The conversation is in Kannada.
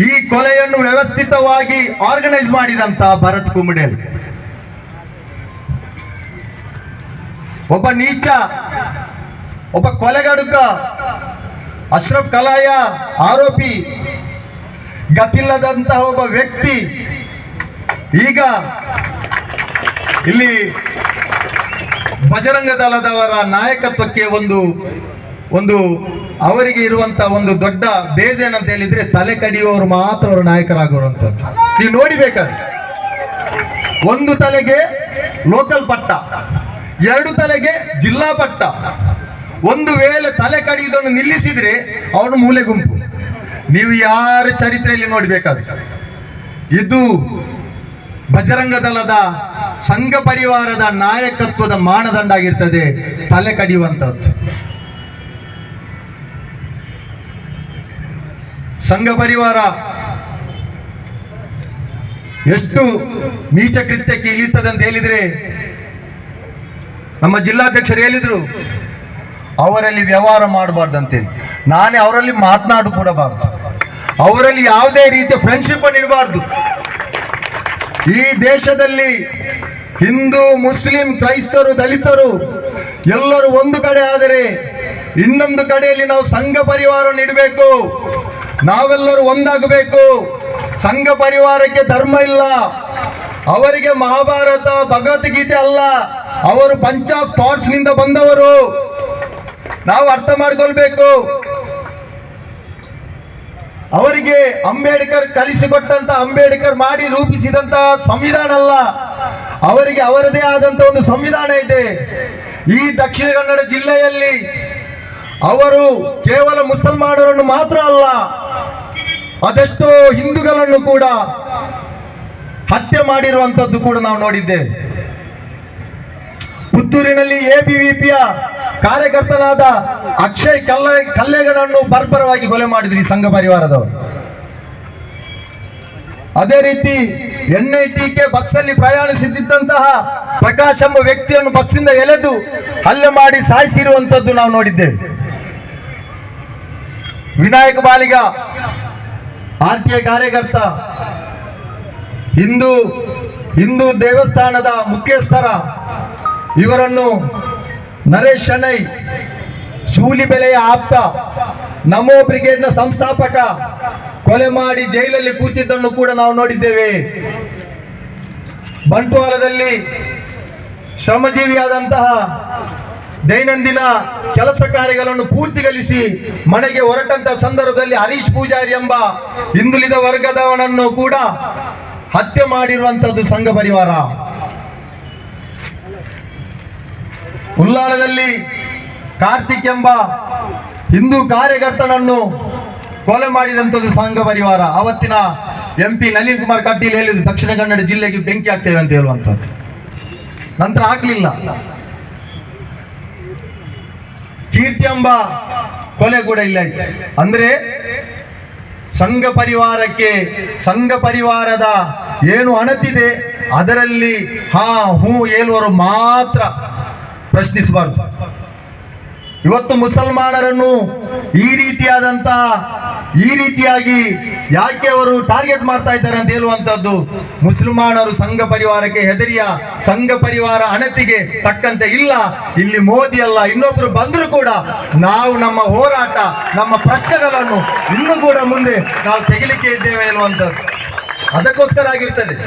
ಈ ಕೊಲೆಯನ್ನು ವ್ಯವಸ್ಥಿತವಾಗಿ ಆರ್ಗನೈಸ್ ಮಾಡಿದಂತ ಭರತ್ ಕುಂಬಡೇಲ್ ಒಬ್ಬ ನೀಚ, ಒಬ್ಬ ಕೊಲೆಗಡುಕ, ಅಶ್ರಫ್ ಕಲಾಯ ಆರೋಪಿ, ಗತಿಲ್ಲದಂತಹ ಒಬ್ಬ ವ್ಯಕ್ತಿ ಈಗ ಇಲ್ಲಿ ಬಜರಂಗ ದಳದವರ ನಾಯಕತ್ವಕ್ಕೆ ಒಂದು ಅವರಿಗೆ ಇರುವಂತ ಒಂದು ದೊಡ್ಡ ಬೇಜ್ ಏನಂತ ಹೇಳಿದ್ರೆ ತಲೆ ಕಡಿಯುವವರು ಮಾತ್ರ ಅವರು ನಾಯಕರಾಗುವಂಥದ್ದು. ನೀವು ನೋಡಿಬೇಕಾದ್ರೆ ಒಂದು ತಲೆಗೆ ಲೋಕಲ್ ಪಟ್ಟ, ಎರಡು ತಲೆಗೆ ಜಿಲ್ಲಾ ಪಟ್ಟ. ಒಂದು ವೇಳೆ ತಲೆ ಕಡಿಯುವುದನ್ನು ನಿಲ್ಲಿಸಿದ್ರೆ ಅವನು ಮೂಲೆ ಗುಂಪು. ನೀವು ಯಾರ ಚರಿತ್ರೆಯಲ್ಲಿ ನೋಡ್ಬೇಕಾದ್ರೆ ಇದು ಬಜರಂಗ ದಳದ ಸಂಘ ಪರಿವಾರದ ನಾಯಕತ್ವದ ಮಾನದಂಡ ಆಗಿರ್ತದೆ ತಲೆ ಕಡಿಯುವಂತದ್ದು. ಸಂಘ ಪರಿವಾರ ಎಷ್ಟು ನೀಚ ಕೃತ್ಯಕ್ಕೆ ಇಳಿತದೆ ಅಂತ ಹೇಳಿದ್ರೆ, ನಮ್ಮ ಜಿಲ್ಲಾಧ್ಯಕ್ಷರು ಹೇಳಿದ್ರು ಅವರಲ್ಲಿ ವ್ಯವಹಾರ ಮಾಡಬಾರ್ದಂತೇಳಿ. ನಾನೇ ಅವರಲ್ಲಿ ಮಾತನಾಡು ಕೂಡಬಾರ್ದು, ಅವರಲ್ಲಿ ಯಾವುದೇ ರೀತಿಯ ಫ್ರೆಂಡ್ಶಿಪ್ ಅನ್ನು ಇಡಬಾರ್ದು. ಈ ದೇಶದಲ್ಲಿ ಹಿಂದೂ, ಮುಸ್ಲಿಂ, ಕ್ರೈಸ್ತರು, ದಲಿತರು ಎಲ್ಲರೂ ಒಂದು ಕಡೆ ಆದರೆ ಇನ್ನೊಂದು ಕಡೆಯಲ್ಲಿ ನಾವು ಸಂಘ ಪರಿವಾರವನ್ನು ಇಡಬೇಕು. ನಾವೆಲ್ಲರೂ ಒಂದಾಗಬೇಕು. ಸಂಘ ಪರಿವಾರಕ್ಕೆ ಧರ್ಮ ಇಲ್ಲ, ಅವರಿಗೆ ಮಹಾಭಾರತ ಭಗವದ್ಗೀತೆ ಅಲ್ಲ, ಅವರು ಪಂಚ್ ಆಫ್ ಥಾಟ್ಸ್ ನಿಂದ ಬಂದವರು. ನಾವು ಅರ್ಥ ಮಾಡಿಕೊಳ್ಬೇಕು. ಅವರಿಗೆ ಅಂಬೇಡ್ಕರ್ ಕಲಿಸಿಕೊಟ್ಟಂತ, ಅಂಬೇಡ್ಕರ್ ಮಾಡಿ ರೂಪಿಸಿದಂತ ಸಂವಿಧಾನ ಅಲ್ಲ, ಅವರಿಗೆ ಅವರದೇ ಆದಂತ ಒಂದು ಸಂವಿಧಾನ ಇದೆ. ಈ ದಕ್ಷಿಣ ಕನ್ನಡ ಜಿಲ್ಲೆಯಲ್ಲಿ ಅವರು ಕೇವಲ ಮುಸಲ್ಮಾನರನ್ನು ಮಾತ್ರ ಅಲ್ಲ, ಅದೆಷ್ಟೋ ಹಿಂದೂಗಳನ್ನು ಕೂಡ ಹತ್ಯೆ ಮಾಡಿರುವಂತದ್ದು ಕೂಡ ನಾವು ನೋಡಿದ್ದೇವೆ. ಪುತ್ತೂರಿನಲ್ಲಿ ಎಬಿವಿಪಿಯ ಕಾರ್ಯಕರ್ತನಾದ ಅಕ್ಷಯ್ ಕಲ್ಲೆಗಡನ್ನು ಬರ್ಬರವಾಗಿ ಕೊಲೆ ಮಾಡಿದ್ರು ಈ ಸಂಘ ಪರಿವಾರದವರು. ಅದೇ ರೀತಿ NITಗೆ ಬಸ್ಸಲ್ಲಿ ಪ್ರಯಾಣಿಸುತ್ತಿದ್ದಂತಹ ಪ್ರಕಾಶ್ ಎಂಬ ವ್ಯಕ್ತಿಯನ್ನು ಬಸ್ಸಿಂದ ಎಳೆದು ಹಲ್ಲೆ ಮಾಡಿ ಸಾಯಿಸಿರುವಂತದ್ದು ನಾವು ನೋಡಿದ್ದೇವೆ. ವಿನಾಯಕ ಬಾಲಿಗ RTI ಕಾರ್ಯಕರ್ತ, ಹಿಂದೂ ದೇವಸ್ಥಾನದ ಮುಖ್ಯಸ್ಥರ ಇವರನ್ನು ನರೇಶ್ ಶೆಣೈ, ಸೂಲಿಬೆಲೆಯ ಆಪ್ತ, ನಮೋ ಬ್ರಿಗೇಡ್ನ ಸಂಸ್ಥಾಪಕ ಕೊಲೆ ಮಾಡಿ ಜೈಲಲ್ಲಿ ಕೂತಿದ್ದನ್ನು ಕೂಡ ನಾವು ನೋಡಿದ್ದೇವೆ. ಬಂಟ್ವಾಳದಲ್ಲಿ ಶ್ರಮಜೀವಿಯಾದಂತಹ ದೈನಂದಿನ ಕೆಲಸ ಕಾರ್ಯಗಳನ್ನು ಪೂರ್ತಿಗೊಳಿಸಿ ಮನೆಗೆ ಹೊರಟಂತಹ ಸಂದರ್ಭದಲ್ಲಿ ಹರೀಶ್ ಪೂಜಾರಿ ಎಂಬ ಹಿಂದುಳಿದ ವರ್ಗದವನನ್ನು ಕೂಡ ಹತ್ಯೆ ಮಾಡಿರುವಂತದ್ದು ಸಂಘ ಪರಿವಾರ. ಉಲ್ಲಾಳದಲ್ಲಿ ಕಾರ್ತಿಕ್ ಎಂಬ ಹಿಂದೂ ಕಾರ್ಯಕರ್ತನನ್ನು ಕೊಲೆ ಮಾಡಿದಂಥದ್ದು ಸಂಘ ಪರಿವಾರ. ಅವತ್ತಿನ MP ನಳಿನ್ ಕುಮಾರ್ ಕಟೀಲ್ ಹೇಳಿದ್ರು ದಕ್ಷಿಣ ಕನ್ನಡ ಜಿಲ್ಲೆಗೆ ಬೆಂಕಿ ಹಾಕ್ತೇವೆ ಅಂತ ಹೇಳುವಂಥದ್ದು. ನಂತರ ಹಾಕ್ಲಿಲ್ಲ. ಕೀರ್ತಿ ಎಂಬ ಕೊಲೆ ಕೂಡ ಇಲ್ಲ ಇತ್ತು. ಅಂದ್ರೆ ಸಂಘ ಪರಿವಾರಕ್ಕೆ, ಸಂಘ ಪರಿವಾರದ ಏನು ಅಣತಿದೆ ಅದರಲ್ಲಿ ಹಾ ಹೂ ಹೇಳುವರು ಮಾತ್ರ ಪ್ರಶ್ನಿಸಬಾರದು. ಇವತ್ತು ಮುಸಲ್ಮಾನರನ್ನು ಈ ರೀತಿಯಾಗಿ ಯಾಕೆ ಅವರು ಟಾರ್ಗೆಟ್ ಮಾಡ್ತಾ ಇದ್ದಾರೆ ಅಂತ ಹೇಳುವಂತದ್ದು, ಮುಸಲ್ಮಾನರು ಸಂಘ ಪರಿವಾರಕ್ಕೆ ಹೆದರಿಯ ಸಂಘ ಪರಿವಾರ ಅಣತಿಗೆ ತಕ್ಕಂತೆ ಇಲ್ಲ. ಇಲ್ಲಿ ಮೋದಿ ಅಲ್ಲ ಇನ್ನೊಬ್ರು ಬಂದ್ರು ಕೂಡ ನಾವು ನಮ್ಮ ಹೋರಾಟ, ನಮ್ಮ ಪ್ರಶ್ನೆಗಳನ್ನು ಇನ್ನೂ ಕೂಡ ಮುಂದೆ ನಾವು ತೆಗಿಲಿಕ್ಕೆ ಇದ್ದೇವೆ ಹೇಳುವಂಥದ್ದು ಅದಕ್ಕೋಸ್ಕರ ಆಗಿರ್ತದೆ.